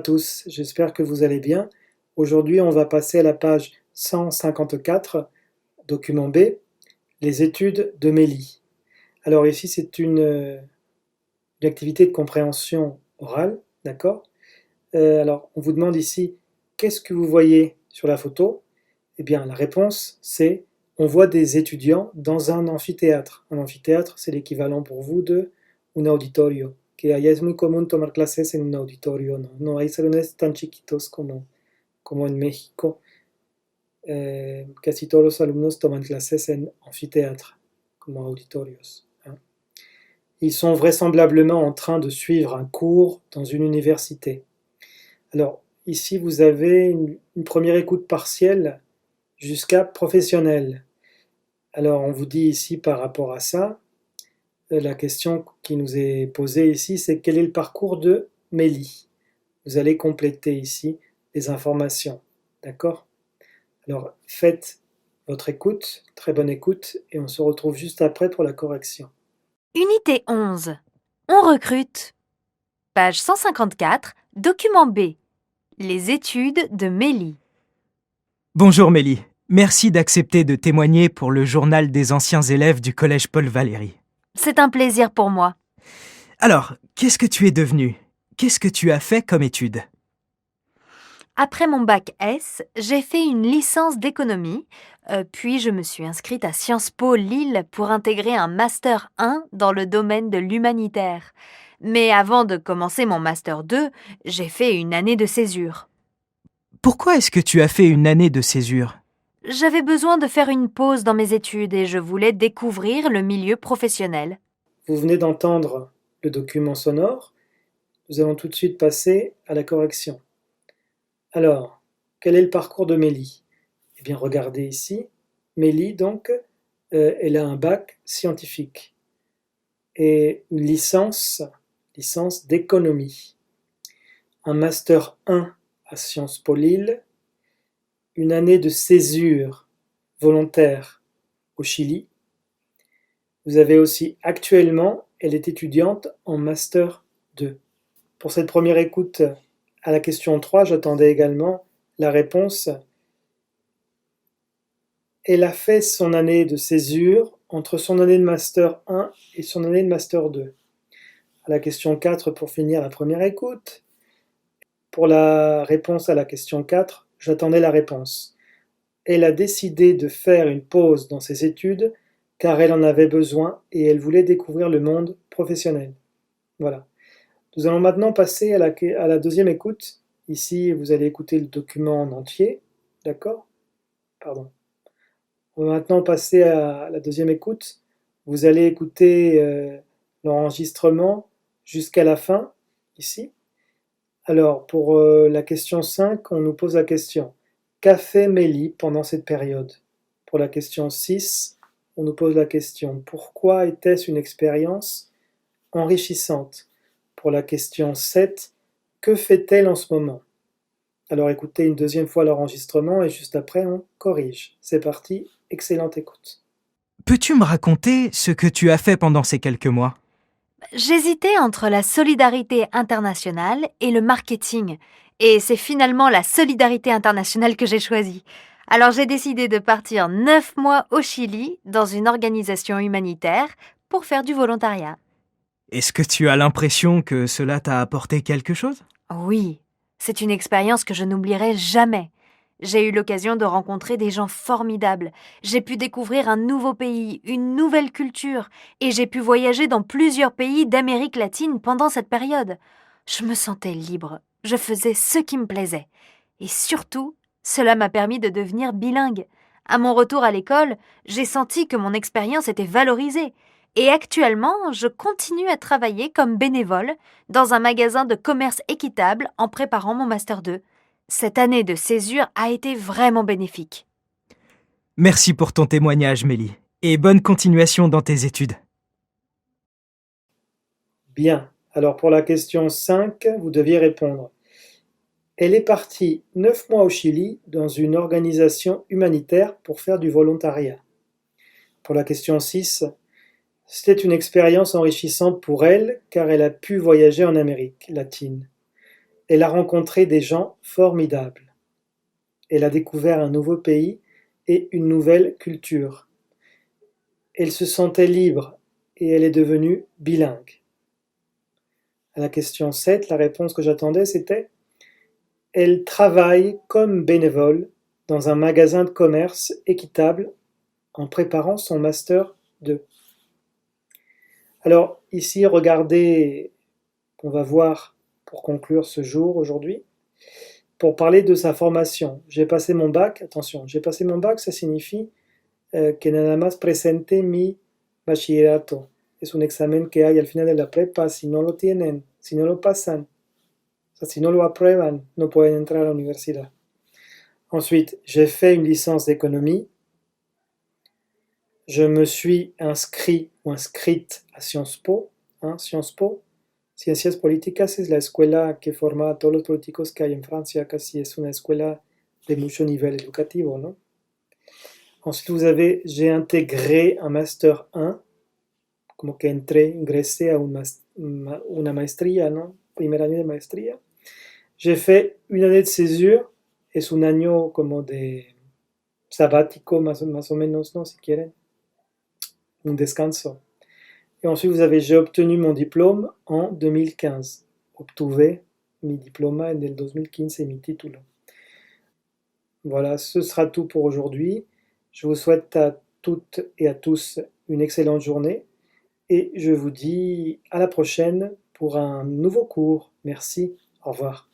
tous, j'espère que vous allez bien. Aujourd'hui, on va passer à la page 154, document B, les études de Mélie. Alors ici, c'est une activité de compréhension orale, d'accord? Alors, on vous demande ici, qu'est-ce que vous voyez sur la photo? Eh bien, la réponse, c'est on voit des étudiants dans un amphithéâtre. Un amphithéâtre, c'est l'équivalent pour vous de un auditorio. Que allá es muy común tomar clases en un auditorio, ¿no? No hay salones tan chiquitos como en México. Casi todos los alumnos toman clases en amphithéâtre, como auditorios. Hein. Ils sont vraisemblablement en train de suivre un cours dans une université. Alors, ici, vous avez une première écoute partielle jusqu'à professionnel. Alors, on vous dit ici par rapport à ça, la question qui nous est posée ici, c'est quel est le parcours de Mélie? Vous allez compléter ici les informations, d'accord? Alors, faites votre écoute, très bonne écoute, et on se retrouve juste après pour la correction. Unité 11. On recrute. Page 154, document B. Les études de Mélie. Bonjour Mélie, merci d'accepter de témoigner pour le journal des anciens élèves du collège Paul Valéry. C'est un plaisir pour moi. Alors, qu'est-ce que tu es devenue? Qu'est-ce que tu as fait comme étude? Après mon bac S, j'ai fait une licence d'économie, puis je me suis inscrite à Sciences Po Lille pour intégrer un Master 1 dans le domaine de l'humanitaire. Mais avant de commencer mon Master 2, j'ai fait une année de césure. Pourquoi est-ce que tu as fait une année de césure? J'avais besoin de faire une pause dans mes études et je voulais découvrir le milieu professionnel. Vous venez d'entendre le document sonore. Nous allons tout de suite passer à la correction. Alors, quel est le parcours de Mélie? Eh bien, regardez ici. Mélie, donc, elle a un bac scientifique et une licence d'économie, un master 1 à Sciences Po Lille, une année de césure volontaire au Chili. Vous avez aussi actuellement, elle est étudiante en master 2. Pour cette première écoute à la question 3, j'attendais également la réponse. Elle a fait son année de césure entre son année de master 1 et son année de master 2. À la question 4, pour finir la première écoute. Pour la réponse à la question 4, j'attendais la réponse. Elle a décidé de faire une pause dans ses études car elle en avait besoin et elle voulait découvrir le monde professionnel. Voilà. Nous allons maintenant passer à la deuxième écoute. Ici, vous allez écouter le document en entier. D'accord? Pardon. On va maintenant passer à la deuxième écoute. Vous allez écouter l'enregistrement jusqu'à la fin, ici. Alors, pour la question 5, on nous pose la question. Qu'a fait Mélie pendant cette période? Pour la question 6, on nous pose la question. Pourquoi était-ce une expérience enrichissante? Pour la question 7, que fait-elle en ce moment? Alors écoutez une deuxième fois l'enregistrement et juste après on corrige. C'est parti, excellente écoute. Peux-tu me raconter ce que tu as fait pendant ces quelques mois? J'hésitais entre la solidarité internationale et le marketing. Et c'est finalement la solidarité internationale que j'ai choisie. Alors j'ai décidé de partir 9 mois au Chili dans une organisation humanitaire pour faire du volontariat. Est-ce que tu as l'impression que cela t'a apporté quelque chose? Oui, c'est une expérience que je n'oublierai jamais. J'ai eu l'occasion de rencontrer des gens formidables. J'ai pu découvrir un nouveau pays, une nouvelle culture, et j'ai pu voyager dans plusieurs pays d'Amérique latine pendant cette période. Je me sentais libre, je faisais ce qui me plaisait. Et surtout, cela m'a permis de devenir bilingue. À mon retour à l'école, j'ai senti que mon expérience était valorisée. Et actuellement, je continue à travailler comme bénévole dans un magasin de commerce équitable en préparant mon Master 2. Cette année de césure a été vraiment bénéfique. Merci pour ton témoignage, Mélie, et bonne continuation dans tes études. Bien, alors pour la question 5, vous deviez répondre. Elle est partie 9 mois au Chili dans une organisation humanitaire pour faire du volontariat. Pour la question 6, c'était une expérience enrichissante pour elle car elle a pu voyager en Amérique latine. Elle a rencontré des gens formidables. Elle a découvert un nouveau pays et une nouvelle culture. Elle se sentait libre et elle est devenue bilingue. À la question 7, la réponse que j'attendais, c'était « Elle travaille comme bénévole dans un magasin de commerce équitable en préparant son Master 2. » Alors ici, regardez, on va voir pour conclure ce jour aujourd'hui, pour parler de sa formation. J'ai passé mon bac, attention, j'ai passé mon bac, ça signifie que nada más presente mi bachillerato. Es un examen que hay al final de la prepa, si no lo tienen, si no lo pasan, o sea, si no lo aprueban, no pueden entrar a la universidad. Ensuite, j'ai fait une licence d'économie. Je me suis inscrit ou inscrite à Sciences Po. Sciences Po, Ciencias Políticas, es la escuela que forma a todos los políticos que hay en Francia, casi es una escuela de mucho nivel educativo, ¿no? Ensuite, j'ai intégré un Master 1, como que ingresé a una maestría, ¿no? Primer año de maestría. J'ai fait une année de césure, es un año como de sabático, más o menos, ¿no? Si quieren, un descanso. Et ensuite, j'ai obtenu mon diplôme en 2015. Obtuve mi diploma en el 2015 mi título. Voilà, ce sera tout pour aujourd'hui. Je vous souhaite à toutes et à tous une excellente journée et je vous dis à la prochaine pour un nouveau cours. Merci, au revoir.